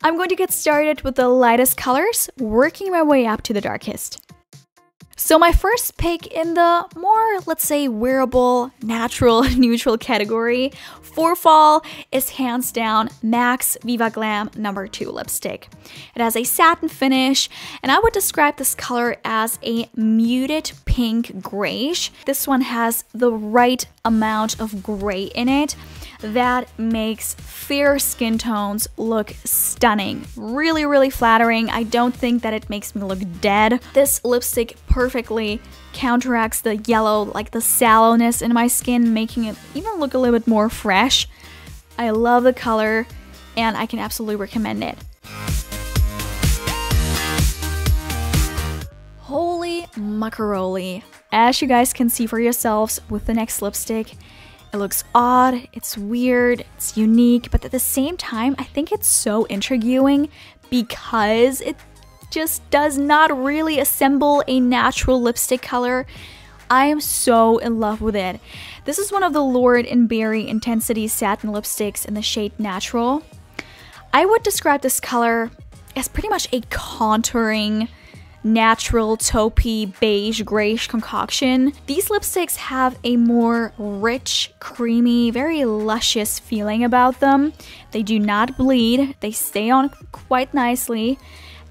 I'm going to get started with the lightest colors, working my way up to the darkest. So my first pick in the more, let's say, wearable, natural, neutral category for fall is hands down MAC's Viva Glam No. 2 lipstick. It has a satin finish, and I would describe this color as a muted pink grayish. This one has the right amount of gray in it that makes fair skin tones look stunning. Really, really flattering. I don't think that it makes me look dead. This lipstick perfectly counteracts the yellow, like the sallowness in my skin, making it even look a little bit more fresh. I love the color, and I can absolutely recommend it. Holy macaroni. As you guys can see for yourselves with the next lipstick, it looks odd, it's weird, it's unique, but at the same time, I think it's so intriguing because it just does not really assemble a natural lipstick color. I am so in love with it. This is one of the Lauder and Berry Intensity Satin lipsticks in the shade Natural. I would describe this color as pretty much a contouring, natural taupey beige grayish concoction. These lipsticks have a more rich, creamy, very luscious feeling about them. They do not bleed, they stay on quite nicely,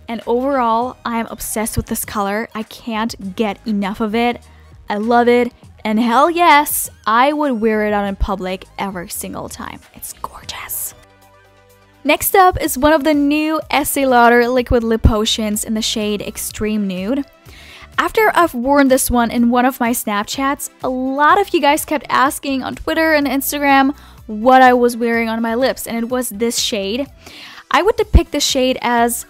and overall I am obsessed with this color. I can't get enough of it. I love it, and hell yes, I would wear it out in public every single time. It's gorgeous. Next up is one of the new Estee Lauder liquid lip potions in the shade Extreme Nude. After I've worn this one in one of my Snapchats, a lot of you guys kept asking on Twitter and Instagram what I was wearing on my lips, and it was this shade. I would depict this shade as,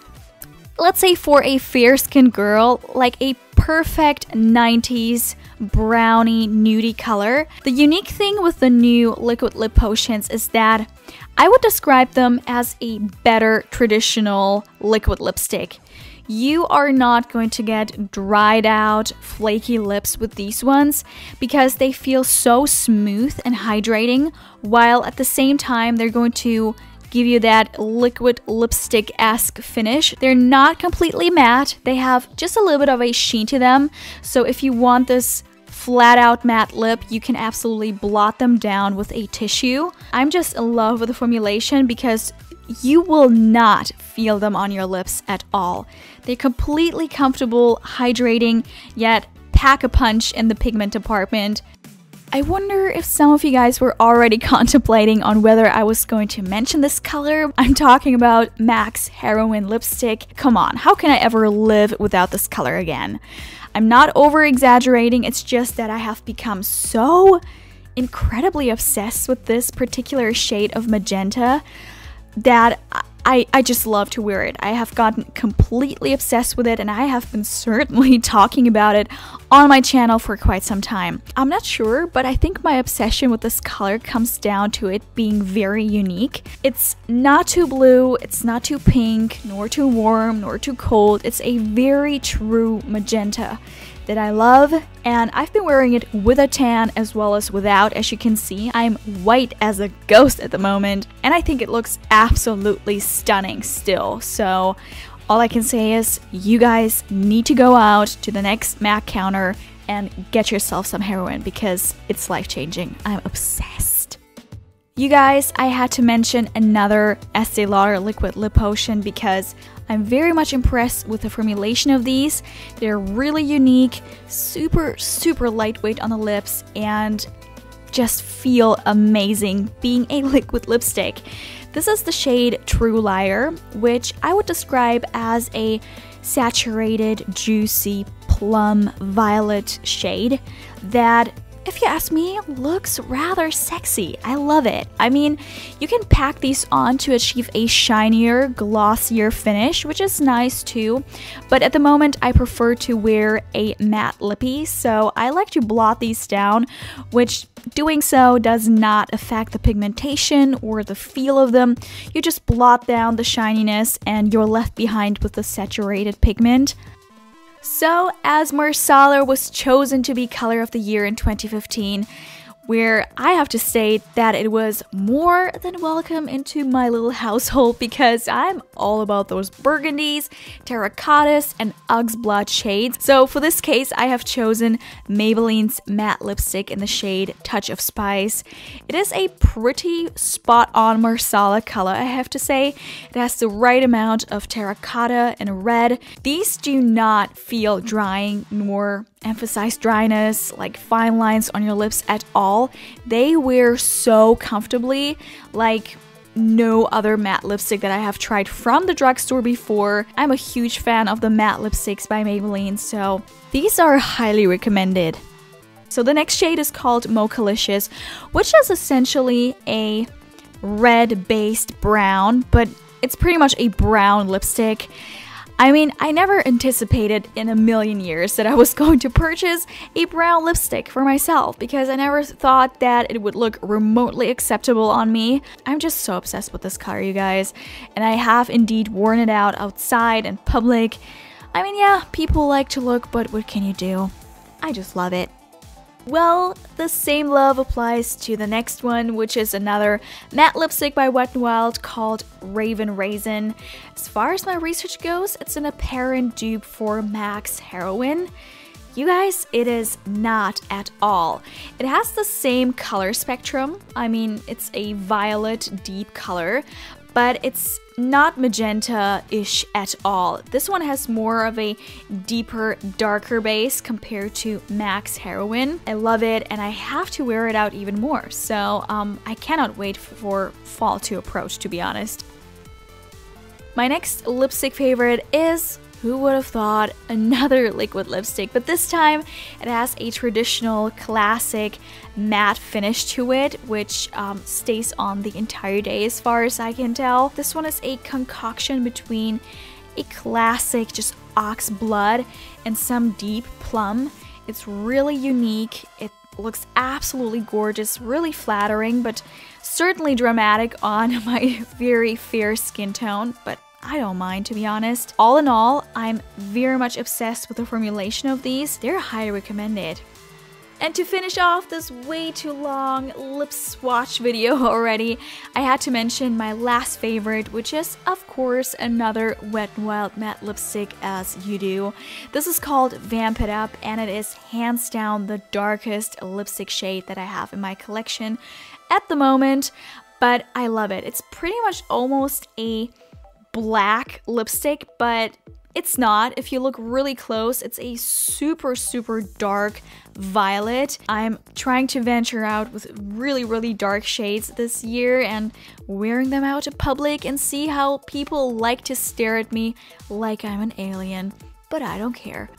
let's say, for a fair-skinned girl, like a perfect 90s brownie nudie color. The unique thing with the new liquid lip potions is that I would describe them as a better traditional liquid lipstick. You are not going to get dried out, flaky lips with these ones because they feel so smooth and hydrating, while at the same time they're going to give you that liquid lipstick-esque finish. They're not completely matte, they have just a little bit of a sheen to them, so if you want this flat out matte lip, you can absolutely blot them down with a tissue. I'm just in love with the formulation because you will not feel them on your lips at all. They're completely comfortable, hydrating, yet pack a punch in the pigment department. I wonder if some of you guys were already contemplating on whether I was going to mention this color. I'm talking about MAC's Heroine lipstick. Come on, how can I ever live without this color again? I'm not over-exaggerating, it's just that I have become so incredibly obsessed with this particular shade of magenta that I just love to wear it. I have gotten completely obsessed with it, and I have been certainly talking about it on my channel for quite some time. I'm not sure, but I think my obsession with this color comes down to it being very unique. It's not too blue, it's not too pink, nor too warm, nor too cold. It's a very true magenta that I love, and I've been wearing it with a tan as well as without. As you can see, I'm white as a ghost at the moment, and I think it looks absolutely stunning still. So all I can say is you guys need to go out to the next MAC counter and get yourself some Heroine because it's life-changing. I'm obsessed. You guys, I had to mention another Estee Lauder liquid lip potion because I'm very much impressed with the formulation of these. They're really unique, super lightweight on the lips, and just feel amazing being a liquid lipstick. This is the shade True Liar, which I would describe as a saturated, juicy, plum violet shade that, if you ask me, looks rather sexy. I love it. I mean, you can pack these on to achieve a shinier, glossier finish, which is nice too, but at the moment I prefer to wear a matte lippy, so I like to blot these down, which doing so does not affect the pigmentation or the feel of them. You just blot down the shininess and you're left behind with the saturated pigment. So, as Marsala was chosen to be Color of the Year in 2015, where I have to state that it was more than welcome into my little household because I'm all about those burgundies, terracottas, and Uggs blood shades. So for this case, I have chosen Maybelline's matte lipstick in the shade Touch of Spice. It is a pretty spot-on marsala color, I have to say. It has the right amount of terracotta and red. These do not feel drying nor emphasize dryness, like fine lines on your lips at all. They wear so comfortably, like no other matte lipstick that I have tried from the drugstore before. I'm a huge fan of the matte lipsticks by Maybelline, so these are highly recommended. So the next shade is called Mocha-licious, which is essentially a red-based brown, but it's pretty much a brown lipstick. I mean, I never anticipated in a million years that I was going to purchase a brown lipstick for myself because I never thought that it would look remotely acceptable on me. I'm just so obsessed with this color, you guys, and I have indeed worn it out outside and public. I mean, yeah, people like to look, but what can you do? I just love it. Well, the same love applies to the next one, which is another matte lipstick by Wet n Wild called Ravin Rasin. As far as my research goes, it's an apparent dupe for MAC's Heroine. You guys, it is not at all. It has the same color spectrum. I mean, it's a violet deep color, but it's not magenta-ish at all. This one has more of a deeper, darker base compared to MAC's Heroine. I love it, and I have to wear it out even more, so I cannot wait for fall to approach, to be honest. My next lipstick favorite is, who would have thought, another liquid lipstick, but this time it has a traditional classic matte finish to it, which stays on the entire day as far as I can tell. This one is a concoction between a classic just ox blood and some deep plum. It's really unique. It looks absolutely gorgeous, really flattering, but certainly dramatic on my very fair skin tone, but I don't mind, to be honest. All in all, I'm very much obsessed with the formulation of these. They're highly recommended. And to finish off this way too long lip swatch video already, I had to mention my last favorite, which is, of course, another Wet n Wild matte lipstick as you do. This is called Vamp It Up, and it is hands down the darkest lipstick shade that I have in my collection at the moment, but I love it. It's pretty much almost a black lipstick, but it's not. If you look really close, it's a super dark violet. I'm trying to venture out with really dark shades this year and wearing them out in public and see how people like to stare at me like I'm an alien, but I don't care.